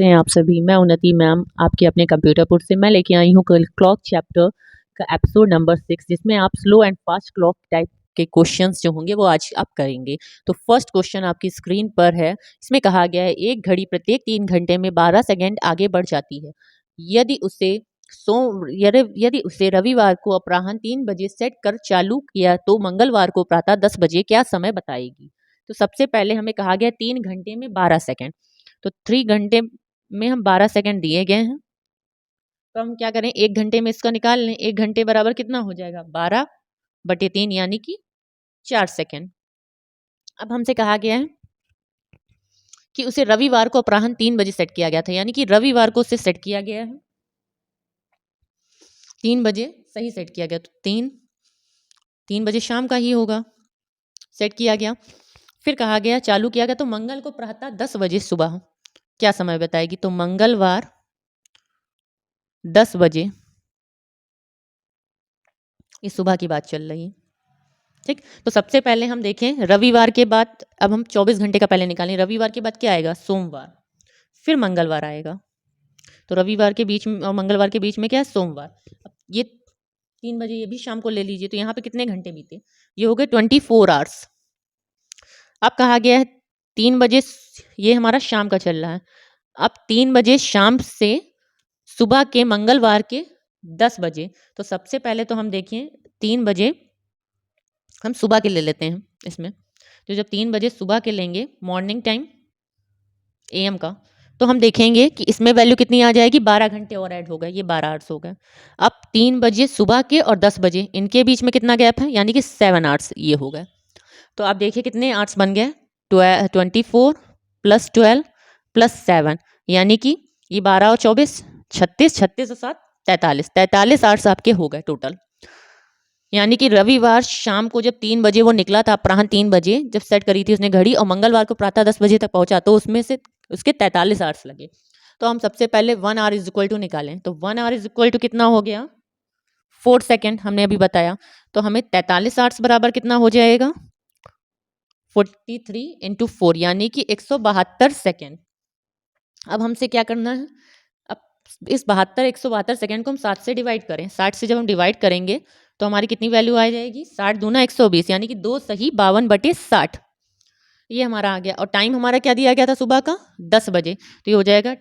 कैसे हैं आप सभी। मैं उन्नति मैम आपके अपने कंप्यूटरपुर से। मैं लेके आई हूँ क्लॉक चैप्टर का एपिसोड नंबर 6, जिसमें आप slow and fast clock type के क्वेश्चंस जो होंगे वो आज आप करेंगे। तो फर्स्ट क्वेश्चन आपकी स्क्रीन पर है। इसमें कहा गया है एक घड़ी प्रत्येक 3 घंटे में 12 सेकंड आगे बढ़ जाती है। यदि उसे यदि उसे रविवार को अपराह्न 3 बजे सेट कर चालू किया तो मंगलवार को प्रातः 10 बजे क्या समय बताएगी। तो सबसे पहले हमें कहा गया 3 घंटे में 12 सेकंड, तो 3 घंटे में हम 12 सेकंड दिए गए हैं। तो हम क्या करें, 1 घंटे में इसका निकाल लें। 1 घंटे बराबर कितना हो जाएगा, 12/3 यानी कि 4 सेकंड। अब हमसे कहा गया है कि उसे रविवार को अपराह्न 3 बजे सेट किया गया था, यानी कि रविवार को उसे सेट किया गया है 3 बजे, सही सेट किया गया। तो 3 बजे शाम का ही होगा, सेट किया गया। फिर कहा गया चालू किया गया तो मंगल को प्रातः 10 बजे सुबह क्या समय बताएगी। तो मंगलवार 10 बजे, इस सुबह की बात चल रही है, ठीक। तो सबसे पहले हम देखें रविवार के बाद, अब हम 24 घंटे का पहले निकालें। रविवार के बाद क्या आएगा, सोमवार, फिर मंगलवार आएगा। तो रविवार के बीच में और मंगलवार के बीच में क्या है, सोमवार। अब ये 3 बजे ये भी शाम को ले लीजिए, तो यहाँ पे कितने घंटे बीते, ये हो गए 24 आवर्स। अब कहा गया है 3 बजे, ये हमारा शाम का चल रहा है। अब 3 बजे शाम से सुबह के मंगलवार के 10 बजे, तो सबसे पहले तो हम देखें 3 बजे हम सुबह के ले लेते हैं इसमें। तो जब 3 बजे सुबह के लेंगे, मॉर्निंग टाइम एएम का, तो हम देखेंगे कि इसमें वैल्यू कितनी आ जाएगी, 12 घंटे और ऐड हो गए, ये 12 आवर्स हो गए। अब 3 बजे सुबह के और 10 बजे इनके बीच में कितना गैप है, यानी कि 7 आवर्स ये हो गए। तो आप देखिए कितने आवर्स बन गए, 24 + 12 + 7, यानी कि ये 12 और 24 36, 36 और 7 43, 43 आवर्स आपके हो गए टोटल। यानी कि रविवार शाम को जब 3 बजे वो निकला था, अपराह्न 3 बजे जब सेट करी थी उसने घड़ी, और मंगलवार को प्रातः 10 बजे तक पहुंचा, तो उसमें से उसके 43 आवर्स लगे। तो हम सबसे पहले 1 आवर = निकालें। तो 1 आवर = कितना हो गया, 4 सेकेंड हमने अभी बताया। तो हमें 43 आवर्स बराबर कितना हो जाएगा, 43 × 4, यानी कि 172 सेकेंड। अब हमसे क्या करना है, अब इस 172 सेकेंड को हम 7 से डिवाइड करें। 60 से जब हम डिवाइड करेंगे तो हमारी कितनी वैल्यू आ जाएगी, 60 दूना 120, यानी कि 2 सही 52/60 ये हमारा आ गया। और टाइम हमारा क्या दिया गया था, सुबह का 10 बजे, तो ये हो जाएगा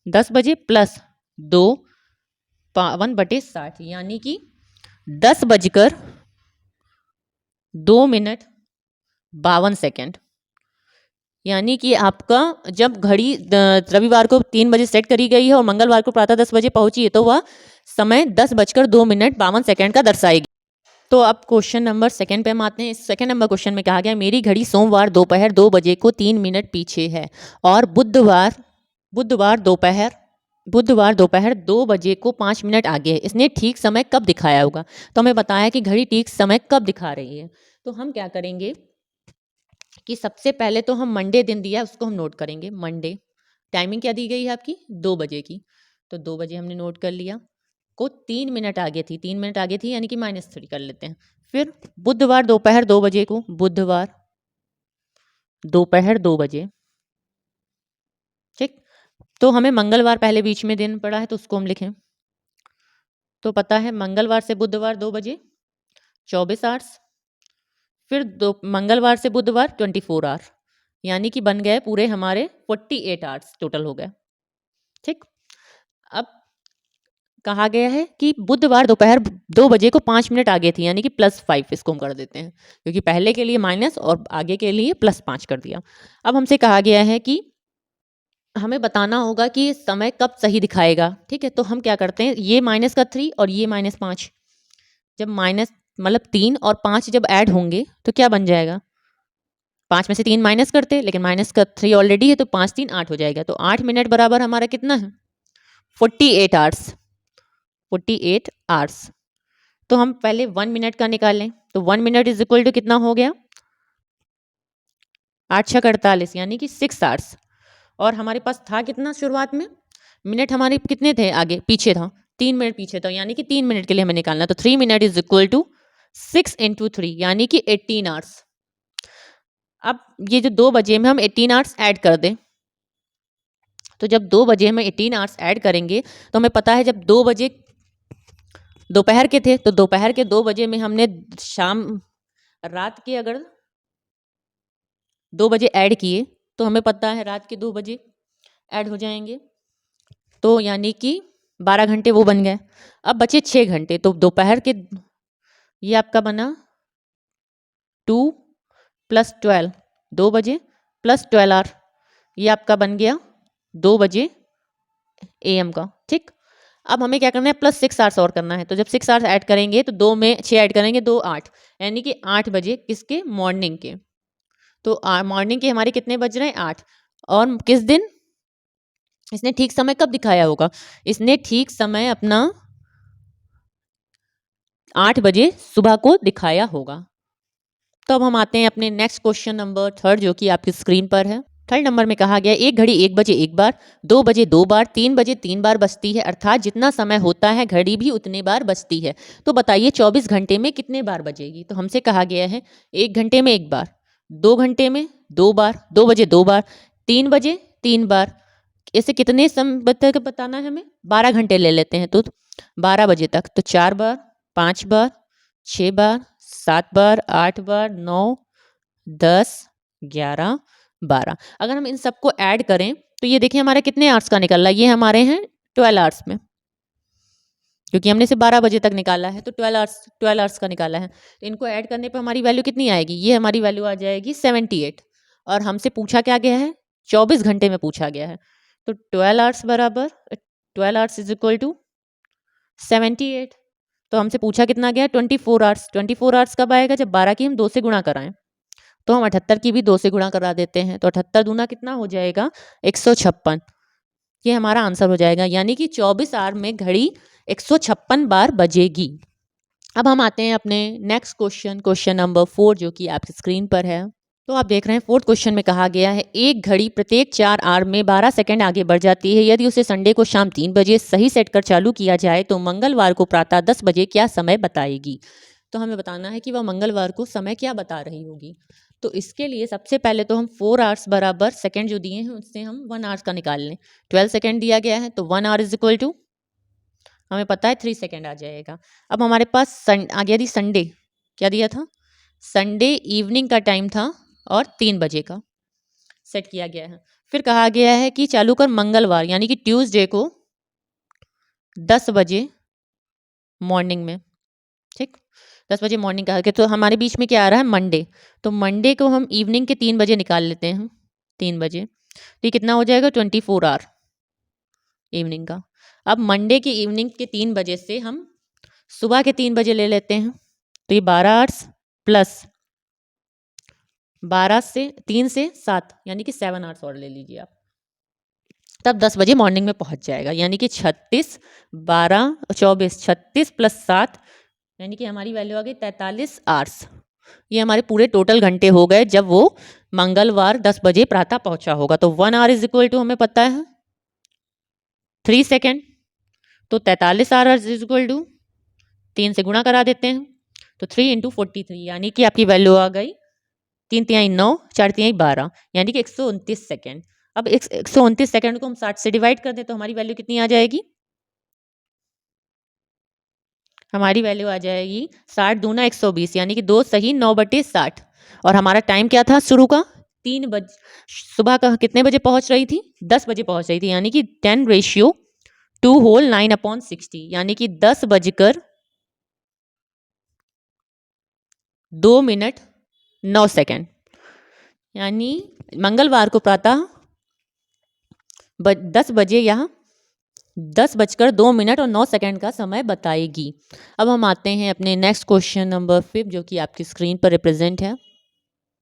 10 बजे + 2 52/60, यानी कि 10:02 यानी कि आपका जब घड़ी रविवार को 3 बजे सेट करी गई है और मंगलवार को प्रातः 10 बजे पहुंची है, तो वह समय 10:02 का दर्शाएगी। तो अब क्वेश्चन नंबर 2 पे हम आते हैं। इस सेकंड नंबर क्वेश्चन में कहा गया मेरी घड़ी सोमवार दोपहर 2 बजे को 3 मिनट पीछे है और बुधवार दोपहर 2 बजे को 5 मिनट आगे है। इसने ठीक समय कब दिखाया होगा। तो हमें बताया कि घड़ी ठीक समय कब दिखा रही है। तो हम क्या करेंगे कि सबसे पहले तो हम मंडे दिन दिया उसको हम नोट करेंगे। मंडे टाइमिंग क्या दी गई है आपकी, 2 बजे की, तो 2 बजे हमने नोट कर लिया। को 3 मिनट आगे थी, 3 मिनट आगे थी, यानी कि -3 कर लेते हैं। फिर बुधवार दोपहर 2 बजे को, बुधवार दोपहर 2 बजे, ठीक। तो हमें मंगलवार पहले बीच में दिन पड़ा है, तो उसको हम लिखें। तो पता है मंगलवार से बुधवार 2 बजे 24 आवर्स, फिर मंगलवार से बुधवार 24 आवर, यानी कि बन गए पूरे हमारे 48 आवर्स टोटल हो गए, ठीक। अब कहा गया है कि बुधवार दोपहर 2 बजे को 5 मिनट आगे थी, यानी कि +5 इसको हम कर देते हैं, क्योंकि पहले के लिए माइनस और आगे के लिए +5 कर दिया। अब हमसे कहा गया है कि हमें बताना होगा कि समय कब सही दिखाएगा, ठीक है। तो हम क्या करते हैं, ये -3 और ये -5, जब माइनस मतलब 3 और 5 जब ऐड होंगे तो क्या बन जाएगा, 5 में से 3 माइनस करते, लेकिन -3 ऑलरेडी है, तो 5 3 8 हो जाएगा। तो 8 मिनट बराबर हमारा कितना है, 48 आवर्स, 48 आवर्स। तो हम पहले 1 मिनट का निकालें। तो 1 मिनट = कितना हो गया, 8 × 6 = 48, यानी कि 6 आवर्स। और हमारे पास था कितना शुरुआत में, मिनट हमारे कितने थे, आगे पीछे था 3 मिनट पीछे था, यानी कि 3 मिनट के लिए हमें निकालना। तो 3 मिनट = 6 × 3, यानी कि 18 आवर्स। अब ये जो 2 बजे में हम 18 आवर्स ऐड कर दें, तो जब 2 बजे हम 18 आवर्स ऐड करेंगे तो हमें पता है जब 2 बजे दोपहर के थे तो दोपहर के 2 बजे में हमने रात के अगर 2 बजे ऐड किए तो हमें पता है रात के 2 बजे ऐड हो जाएंगे, तो यानी कि 12 घंटे वो बन गए। अब बचे 6 घंटे, तो दोपहर के ये आपका बना 2 + 12, 2 बजे प्लस 12 आवर, ये आपका बन गया 2 बजे AM का। ठीक, अब हमें क्या करना है, +6 आवर्स और करना है। तो जब 6 आवर्स ऐड करेंगे तो 2 में 6 ऐड करेंगे, 2 8, यानी कि 8 बजे किसके, मॉर्निंग के। तो मॉर्निंग के हमारे कितने बज रहे हैं, 8। और किस दिन इसने ठीक समय कब दिखाया होगा, इसने ठीक समय अपना 8 बजे सुबह को दिखाया होगा। तो अब हम आते हैं अपने नेक्स्ट क्वेश्चन नंबर 3, जो कि आपकी स्क्रीन पर है। 3rd नंबर में कहा गया एक घड़ी 1 बजे 1 बार, 2 बजे 2 बार, 3 बजे 3 बार बजती है, अर्थात जितना समय होता है घड़ी भी उतने बार बजती है। तो बताइए 24 घंटे में कितने बार बजेगी। तो हमसे कहा गया है 1 घंटे में 1 बार, 2 घंटे में 2 बार, 2 बजे 2 बार, 3 बजे 3 बार। ऐसे कितने समय तक बताना है हमें, 12 घंटे ले लेते हैं तो 12 बजे तक, तो 4 बार, 5 बार, 6 बार, 7 बार, 8 बार, 9, 10, 11, 12। अगर हम इन सबको ऐड करें तो ये देखिए हमारे कितने आवर्स का निकल रहा है, ये हमारे हैं 12 आवर्स में, क्योंकि हमने इसे 12 बजे तक निकाला है तो 12 आवर्स का निकाला है। तो इनको ऐड करने पर हमारी वैल्यू कितनी आएगी, ये हमारी वैल्यू आ जाएगी 78। और हमसे पूछा क्या गया है, 24 घंटे में पूछा गया है। तो 12 आवर्स बराबर 12 आवर्स इज इक्वल टू 78। तो हमसे पूछा कितना गया, 24 आवर्स। 24 आवर्स कब आएगा, जब 12 की हम 2 से गुणा कराएं। तो हम 78 की भी 2 से गुणा करा देते हैं, तो 78 दूना कितना हो जाएगा, 156। ये हमारा आंसर हो जाएगा, यानी कि 24 आवर में घड़ी 156 बार बजेगी। अब हम आते हैं अपने नेक्स्ट क्वेश्चन नंबर 4, जो कि आपकी स्क्रीन पर है। तो आप देख रहे हैं 4th क्वेश्चन में कहा गया है एक घड़ी प्रत्येक 4 आवर में 12 सेकंड आगे बढ़ जाती है। यदि उसे संडे को शाम 3 बजे सही सेट कर चालू किया जाए तो मंगलवार को प्रातः 10 बजे क्या समय बताएगी। तो हमें बताना है कि वह मंगलवार को समय क्या बता रही होगी। तो इसके लिए सबसे पहले तो हम 4 आवर्स बराबर सेकंड जो दिए हैं उससे हम 1 आवर्स का निकाल लें। 12 सेकंड दिया गया है तो 1 आवर इज इक्वल टू हमें पता है 3 सेकंड आ जाएगा। अब हमारे पास आ गया, संडे क्या दिया था, संडे इवनिंग का टाइम था और 3 बजे का सेट किया गया है। फिर कहा गया है कि चालू कर मंगलवार यानी कि ट्यूसडे को 10 बजे मॉर्निंग में। ठीक, 10 बजे मॉर्निंग कहा गया। तो हमारे बीच में क्या आ रहा है, मंडे। तो मंडे को हम इवनिंग के 3 बजे निकाल लेते हैं, 3 बजे। तो ये कितना हो जाएगा, 24 आवर इवनिंग का। अब मंडे की इवनिंग के 3 बजे से हम सुबह के 3 बजे ले लेते हैं, तो ये 12 आवर्स प्लस 12 से 3 से 7 यानी कि 7 आवर्स और ले लीजिए आप, तब 10 बजे मॉर्निंग में पहुंच जाएगा। यानी कि 36, 12, 24, 36 + 7 यानी कि हमारी वैल्यू आ गई 43 आवर्स। ये हमारे पूरे टोटल घंटे हो गए जब वो मंगलवार 10 बजे प्रातः पहुंचा होगा। तो 1 आवर इज इक्वल टू हमें पता है 3 सेकेंड, तो 43 आवर्स इज इक्वल टू 3 से गुणा करा देते हैं, तो 3 × 43 यानी कि आपकी वैल्यू आ गई 3 × 3 = 9, 4 × 3 = 12 यानी कि 129 सेकेंड। अब 129 सेकेंड को हम 60 से डिवाइड कर दें तो हमारी वैल्यू कितनी आ जाएगी, हमारी वैल्यू आ जाएगी 60 दूना 120 यानी कि 2 सही 9/60। और हमारा टाइम क्या था शुरू का, 3 बजे सुबह का कितने बजे पहुंच रही थी, 10 बजे पहुंच रही थी, यानी कि 10:2 होल 9/60 यानी कि 10 बजकर 2 मिनट 9 सेकेंड। यानी मंगलवार को प्रातः 10 बजे या 10 बजकर 2 मिनट और 9 सेकंड का समय बताएगी। अब हम आते हैं अपने नेक्स्ट क्वेश्चन नंबर 5, जो कि आपकी स्क्रीन पर रिप्रेजेंट है।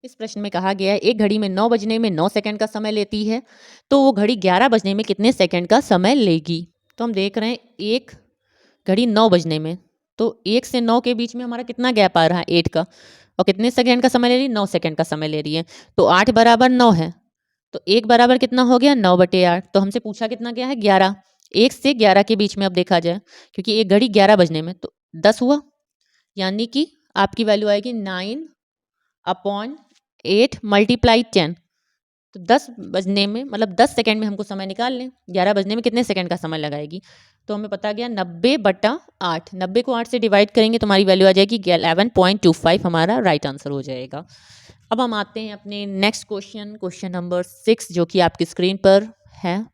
इस प्रश्न में कहा गया है एक घड़ी में 9 बजने में 9 सेकंड का समय लेती है, तो वो घड़ी 11 बजने में कितने सेकंड का समय लेगी। तो हम देख रहे हैं एक घड़ी 9 बजने में, तो 1 से 9 के बीच में हमारा कितना गैप आ रहा है, 8 का, और कितने सेकंड का समय ले रही है, 9 सेकंड का समय ले रही है। तो 8 बराबर 9 है, तो 1 बराबर कितना हो गया, 9/8। तो हमसे पूछा कितना गया है, 11। 1 से 11 के बीच में अब देखा जाए, क्योंकि एक घड़ी 11 बजने में, तो 10 हुआ, यानी कि आपकी वैल्यू आएगी 9/8 × 10। तो 10 बजने में मतलब 10 सेकंड में हमको समय निकाल लें, 11 बजने में कितने सेकंड का समय लगाएगी। तो हमें पता गया 90/8, 90 को 8 से डिवाइड करेंगे तो हमारी वैल्यू आ जाएगी 11.25, हमारा राइट आंसर हो जाएगा। अब हम आते हैं अपने नेक्स्ट क्वेश्चन नंबर 6 जो कि आपकी स्क्रीन पर है।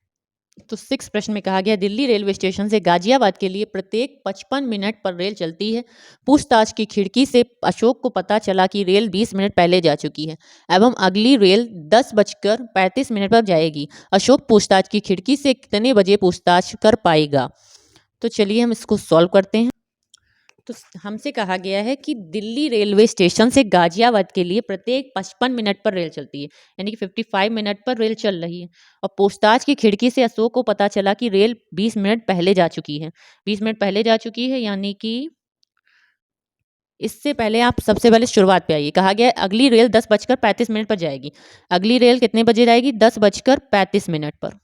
तो 6 प्रश्न में कहा गया दिल्ली रेलवे स्टेशन से गाजियाबाद के लिए प्रत्येक 55 मिनट पर रेल चलती है। पूछताछ की खिड़की से अशोक को पता चला कि रेल 20 मिनट पहले जा चुकी है एवं अगली रेल 10:35 पर जाएगी। अशोक पूछताछ की खिड़की से कितने बजे पूछताछ कर पाएगा। तो चलिए हम इसको सॉल्व करते हैं। तो हमसे कहा गया है कि दिल्ली रेलवे स्टेशन से गाजियाबाद के लिए प्रत्येक 55 मिनट पर रेल चलती है, यानी कि 55 मिनट पर रेल चल रही है। और पूछताछ की खिड़की से अशोक को पता चला कि रेल 20 मिनट पहले जा चुकी है। 20 मिनट पहले जा चुकी है यानी कि इससे पहले आप सबसे पहले शुरुआत पे आइए। कहा गया है अगली रेल 10:35 पर जाएगी। अगली रेल कितने बजे जाएगी? 10:35 पर।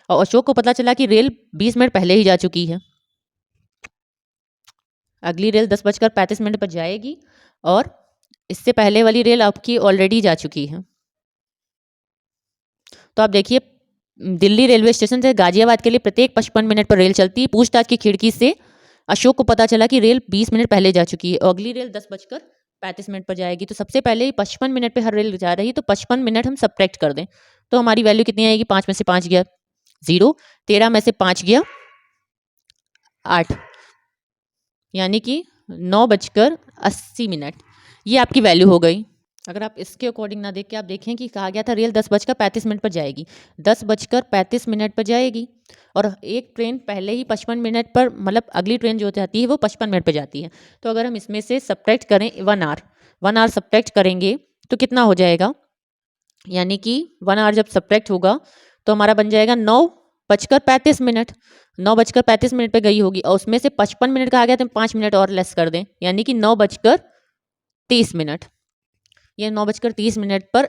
और अशोक को पता चला कि रेल 20 मिनट पहले ही जा चुकी है। अगली रेल 10:35 पर जाएगी और इससे पहले वाली रेल आपकी ऑलरेडी जा चुकी है। तो आप देखिए दिल्ली रेलवे स्टेशन से गाजियाबाद के लिए प्रत्येक 55 मिनट पर रेल चलती है। पूछताछ की खिड़की से अशोक को पता चला कि रेल 20 मिनट पहले जा चुकी है और अगली रेल 10:35 पर जाएगी। तो सबसे पहले 55 मिनट पे हर रेल जा रही है, तो 55 मिनट हम सब्ट्रैक्ट कर दें तो हमारी वैल्यू कितनी आएगी? 5 में से 5 गया 0, 13 में से 5 गया 8, यानी कि 9:80। ये आपकी वैल्यू हो गई। अगर आप इसके अकॉर्डिंग ना देख के आप देखें कि कहा गया था रेल 10:35 पर जाएगी, 10:35 पर जाएगी और एक ट्रेन पहले ही 55 मिनट पर, मतलब अगली ट्रेन जो जाती है वो 55 मिनट पर जाती है। तो अगर हम इसमें से सब्ट्रैक्ट करें 1 आवर सब्ट्रैक्ट करेंगे तो कितना हो जाएगा? यानी कि 1 आवर जब सब्ट्रैक्ट होगा तो हमारा बन जाएगा 9:35। 9:35 पे गई होगी और उसमें से 55 मिनट का आ गया तो 5 मिनट और लेस कर दें, यानी कि 9:30। ये 9:30 पर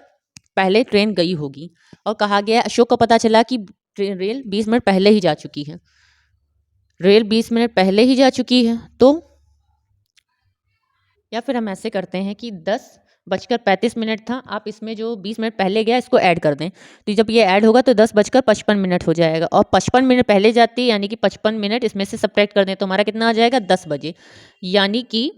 पहले ट्रेन गई होगी। और कहा गया अशोक को पता चला कि रेल 20 मिनट पहले ही जा चुकी है। रेल 20 मिनट पहले ही जा चुकी है तो या फिर हम ऐसे करते हैं कि 10:35 था, आप इसमें जो 20 मिनट पहले गया इसको ऐड कर दें, तो जब ये ऐड होगा तो 10:55 हो जाएगा और 55 मिनट पहले जाती है यानी कि 55 मिनट इसमें से सब्ट्रैक्ट कर दें तो हमारा कितना आ जाएगा? 10 बजे। यानी कि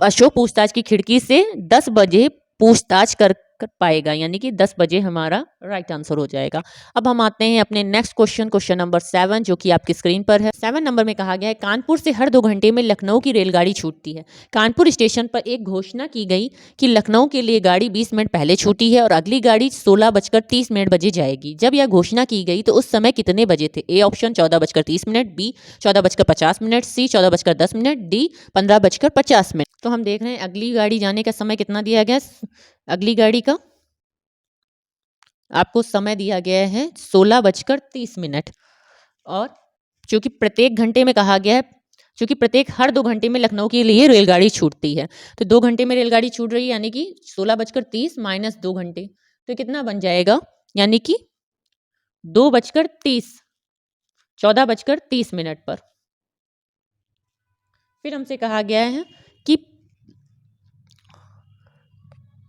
अशोक पूछताछ की खिड़की से 10 बजे पूछताछ कर पाएगा, यानी कि 10 बजे हमारा राइट आंसर हो जाएगा। अब हम आते हैं अपने नेक्स्ट क्वेश्चन नंबर 7 जो कि आपकी स्क्रीन पर है। 7 नंबर में कहा गया है कानपुर से हर 2 घंटे में लखनऊ की रेलगाड़ी छूटती है। कानपुर स्टेशन पर एक घोषणा की गई कि लखनऊ के लिए गाड़ी 20 मिनट पहले छूटी है और अगली गाड़ी 16:30 बजे जाएगी। जब यह घोषणा की गई तो उस समय कितने बजे थे? A option 14:30, B 14:50, C 14:10, D 15:50। तो हम देख रहे हैं अगली गाड़ी जाने का समय कितना दिया गया? अगली गाड़ी का आपको समय दिया गया है 16:30 और चूंकि प्रत्येक घंटे में कहा गया है, चूंकि प्रत्येक हर 2 घंटे में लखनऊ के लिए रेलगाड़ी छूटती है, तो 2 घंटे में रेलगाड़ी छूट रही है यानी कि 16:30 माइनस 2 घंटे तो कितना बन जाएगा? यानी कि 2:30, 14:30 पर। फिर हमसे कहा गया है कि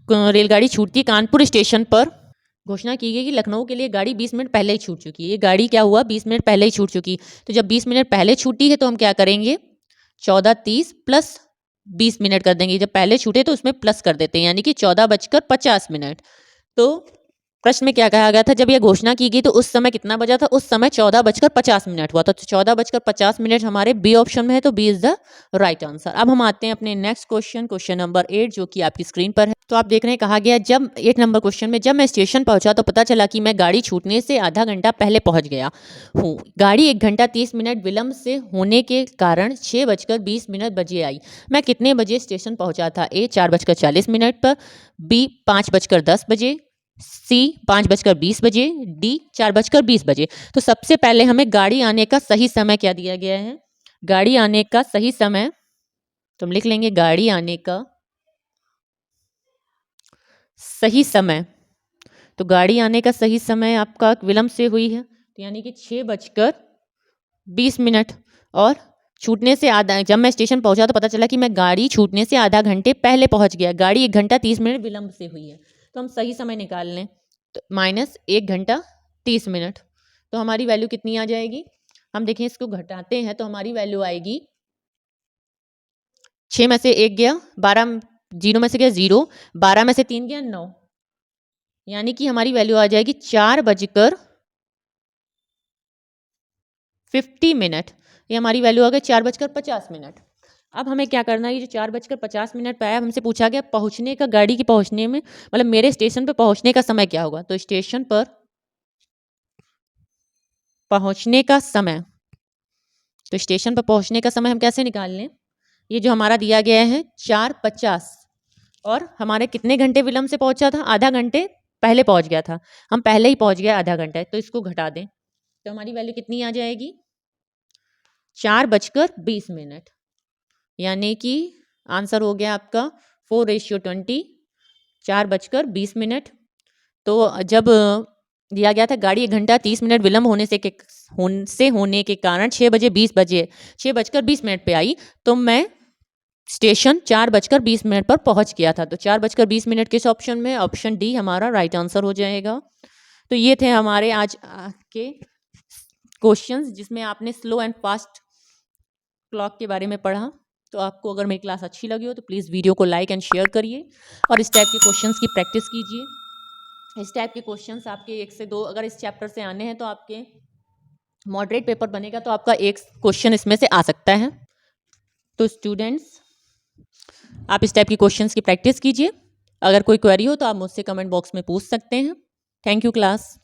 रेलगाड़ी छूटती कानपुर स्टेशन पर, घोषणा की गई कि लखनऊ के लिए गाड़ी 20 मिनट पहले ही छूट चुकी है। ये गाड़ी क्या हुआ? 20 मिनट पहले ही छूट चुकी। तो जब 20 मिनट पहले छूटी है तो हम क्या करेंगे? 14:30 प्लस 20 मिनट कर देंगे। जब पहले छूटे तो उसमें प्लस कर देते हैं यानी कि 14:50। तो प्रश्न में क्या कहा गया था? जब यह घोषणा की गई तो उस समय कितना बजा था? उस समय 14:50 हुआ था। तो 14:50 हमारे बी ऑप्शन में है, तो B is the right answer. अब हम आते हैं अपने नेक्स्ट क्वेश्चन नंबर 8 जो कि आपकी स्क्रीन पर है। तो आप देख रहे हैं कहा गया जब 8 नंबर क्वेश्चन में, जब मैं स्टेशन पहुंचा तो पता चला कि मैं गाड़ी छूटने से आधा घंटा पहले पहुंच गया हूँ। गाड़ी 1 घंटा 30 मिनट विलंब से होने के कारण 6:20 बजे आई। मैं कितने बजे स्टेशन पहुंचा था? ए 4:40 पर, बी 5:10 बजे, सी 5:20 बजे, डी 4:20 बजे। तो सबसे पहले हमें गाड़ी आने का सही समय क्या दिया गया है? गाड़ी आने का सही समय तो हम लिख लेंगे गाड़ी आने का सही समय। तो गाड़ी आने का सही समय आपका विलंब से हुई है तो यानी कि 6:20 और छूटने से आधा, जब मैं स्टेशन पहुंचा तो पता चला कि मैं गाड़ी छूटने से आधा घंटे पहले पहुंच गया। गाड़ी 1 घंटा 30 मिनट विलंब से हुई है। तो हम सही समय निकाल लें, तो -1 घंटा 30 मिनट, तो हमारी वैल्यू कितनी आ जाएगी? हम देखें इसको घटाते हैं तो हमारी वैल्यू आएगी 6 में से 1 गया, 12 0 में से गया 0, 12 में से 3 गया 9, यानी कि हमारी वैल्यू आ जाएगी 4:50। ये हमारी वैल्यू आ गई 4:50। अब हमें क्या करना है, ये जो 4:50 पे आया, हमसे पूछा गया पहुंचने का, गाड़ी के पहुंचने में, मतलब मेरे स्टेशन पर पहुंचने का समय क्या होगा। तो स्टेशन पर पहुंचने का समय, तो स्टेशन पर पहुंचने का समय हम कैसे निकाल लें? ये जो हमारा दिया गया है 4:50, और हमारे कितने घंटे विलंब से पहुंचा था? आधा घंटे पहले पहुंच गया था, हम पहले ही पहुंच गया आधा घंटा, तो इसको घटा दें तो हमारी वैल्यू कितनी आ जाएगी? 4:20, यानी कि आंसर हो गया आपका 4:20, 4:20। तो जब दिया गया था गाड़ी 1 घंटा 30 मिनट विलंब होने के कारण 6:20 पे आई, तो मैं स्टेशन 4:20 पर पहुंच गया था। तो 4:20 किस ऑप्शन में? ऑप्शन डी हमारा राइट आंसर हो जाएगा। तो ये थे हमारे आज के क्वेश्चंस, जिसमें आपने स्लो एंड फास्ट क्लॉक के बारे में पढ़ा। तो आपको अगर मेरी क्लास अच्छी लगी हो तो प्लीज़ वीडियो को लाइक एंड शेयर करिए, और इस टाइप के क्वेश्चंस की प्रैक्टिस कीजिए। इस टाइप के क्वेश्चंस आपके 1 से 2 अगर इस चैप्टर से आने हैं, तो आपके मॉडरेट पेपर बनेगा, तो आपका एक क्वेश्चन इसमें से आ सकता है। तो स्टूडेंट्स, आप इस टाइप की क्वेश्चंस की प्रैक्टिस कीजिए। अगर कोई क्वेरी हो तो आप मुझसे कमेंट बॉक्स में पूछ सकते हैं। Thank you class.